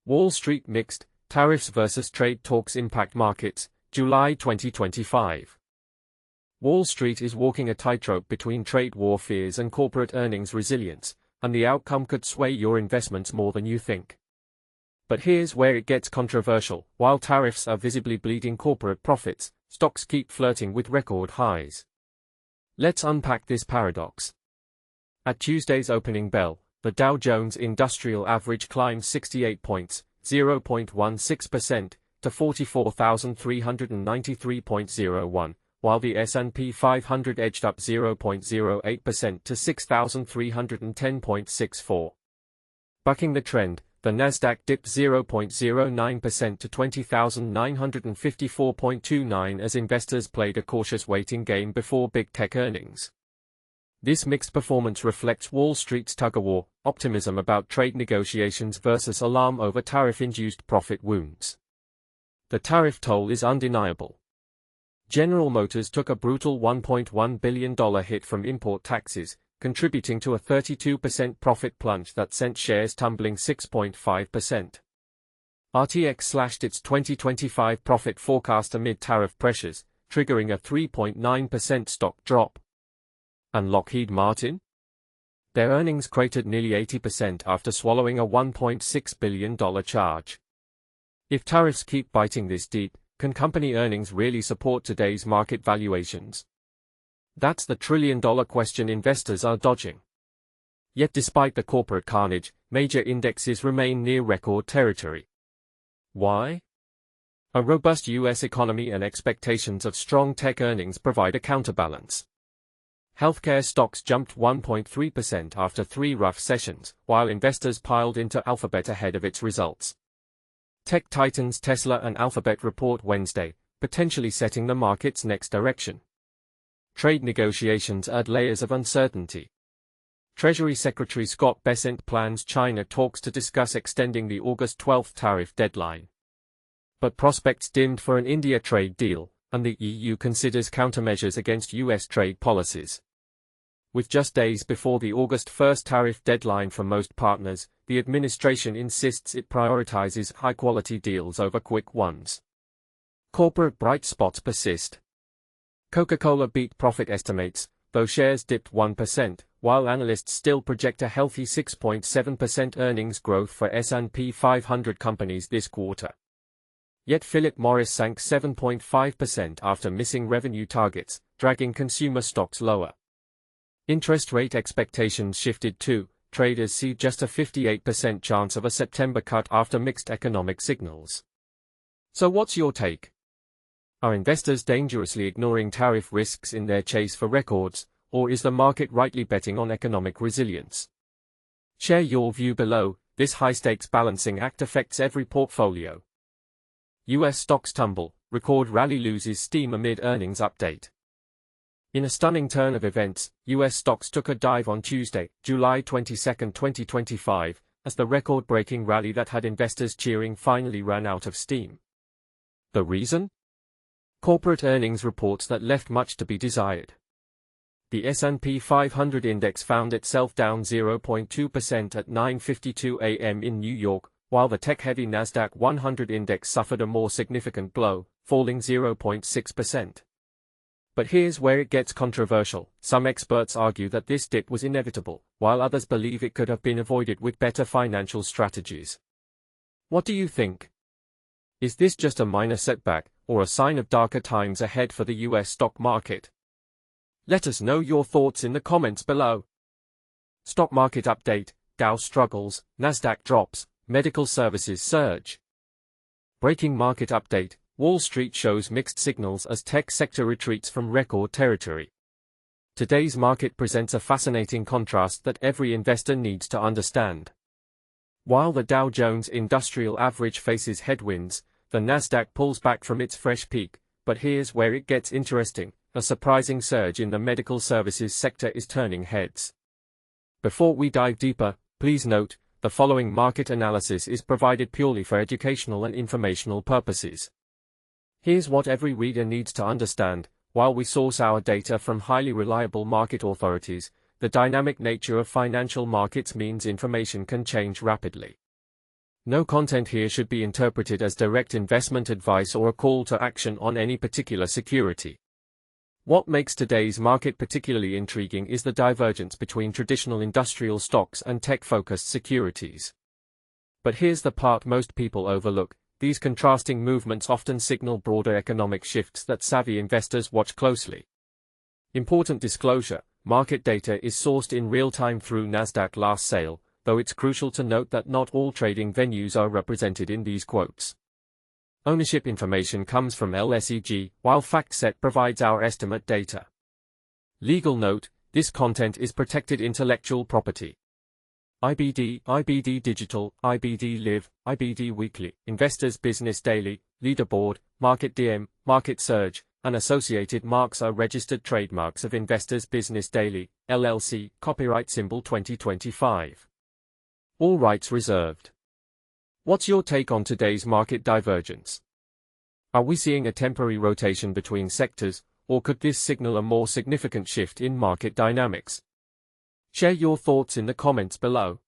Wall Street mixed, tariffs versus trade talks impact markets, July 2025. Wall Street is walking a tightrope between trade war fears and corporate earnings resilience, and the outcome could sway your investments more than you think. But here's where it gets controversial. While tariffs are visibly bleeding corporate profits, stocks keep flirting with record highs. Let's unpack this paradox. At Tuesday's opening bell, the Dow Jones Industrial Average climbed 68 points, 0.16%, to 44,393.01, while the S&P 500 edged up 0.08% to 6,310.64. Bucking the trend, the Nasdaq dipped 0.09% to 20,954.29 as investors played a cautious waiting game before big tech earnings. This mixed performance reflects Wall Street's tug-of-war, optimism about trade negotiations versus alarm over tariff-induced profit wounds. The tariff toll is undeniable. General Motors took a brutal $1.1 billion hit from import taxes, contributing to a 32% profit plunge that sent shares tumbling 6.5%. RTX slashed its 2025 profit forecast amid tariff pressures, triggering a 3.9% stock drop. And Lockheed Martin? Their earnings cratered nearly 80% after swallowing a $1.6 billion charge. If tariffs keep biting this deep, can company earnings really support today's market valuations? That's the trillion-dollar question investors are dodging. Yet despite the corporate carnage, major indexes remain near record territory. Why? A robust U.S. economy and expectations of strong tech earnings provide a counterbalance. Healthcare stocks jumped 1.3% after 3 rough sessions, while investors piled into Alphabet ahead of its results. Tech titans Tesla and Alphabet report Wednesday, potentially setting the market's next direction. Trade negotiations add layers of uncertainty. Treasury Secretary Scott Bessent plans China talks to discuss extending the August 12 tariff deadline. But prospects dimmed for an India trade deal, and the EU considers countermeasures against U.S. trade policies. With just days before the August 1 tariff deadline for most partners, the administration insists it prioritizes high-quality deals over quick ones. Corporate bright spots persist. Coca-Cola beat profit estimates, though shares dipped 1%, while analysts still project a healthy 6.7% earnings growth for S&P 500 companies this quarter. Yet Philip Morris sank 7.5% after missing revenue targets, dragging consumer stocks lower. Interest rate expectations shifted too. Traders see just a 58% chance of a September cut after mixed economic signals. So what's your take? Are investors dangerously ignoring tariff risks in their chase for records, or is the market rightly betting on economic resilience? Share your view below. This high-stakes balancing act affects every portfolio. U.S. stocks tumble, record rally loses steam amid earnings update. In a stunning turn of events, U.S. stocks took a dive on Tuesday, July 22, 2025, as the record-breaking rally that had investors cheering finally ran out of steam. The reason? Corporate earnings reports that left much to be desired. The S&P 500 index found itself down 0.2% at 9:52 a.m. in New York, while the tech-heavy Nasdaq 100 index suffered a more significant blow, falling 0.6%. But here's where it gets controversial. Some experts argue that this dip was inevitable, while others believe it could have been avoided with better financial strategies. What do you think? Is this just a minor setback, or a sign of darker times ahead for the U.S. stock market? Let us know your thoughts in the comments below. Stock market update: Dow struggles, Nasdaq drops, medical services surge. Breaking market update: Wall Street shows mixed signals as tech sector retreats from record territory. Today's market presents a fascinating contrast that every investor needs to understand. While the Dow Jones Industrial Average faces headwinds, the Nasdaq pulls back from its fresh peak, but here's where it gets interesting. A surprising surge in the medical services sector is turning heads. Before we dive deeper, please note, the following market analysis is provided purely for educational and informational purposes. Here's what every reader needs to understand: while we source our data from highly reliable market authorities, the dynamic nature of financial markets means information can change rapidly. No content here should be interpreted as direct investment advice or a call to action on any particular security. What makes today's market particularly intriguing is the divergence between traditional industrial stocks and tech-focused securities. But here's the part most people overlook: these contrasting movements often signal broader economic shifts that savvy investors watch closely. Important disclosure: market data is sourced in real time through Nasdaq last sale, though it's crucial to note that not all trading venues are represented in these quotes. Ownership information comes from LSEG, while FactSet provides our estimate data. Legal note: this content is protected intellectual property. IBD, IBD Digital, IBD Live, IBD Weekly, Investors Business Daily, Leaderboard, Market DM, Market Surge, and associated marks are registered trademarks of Investors Business Daily, LLC, copyright symbol 2025. All rights reserved. What's your take on today's market divergence? Are we seeing a temporary rotation between sectors, or could this signal a more significant shift in market dynamics? Share your thoughts in the comments below.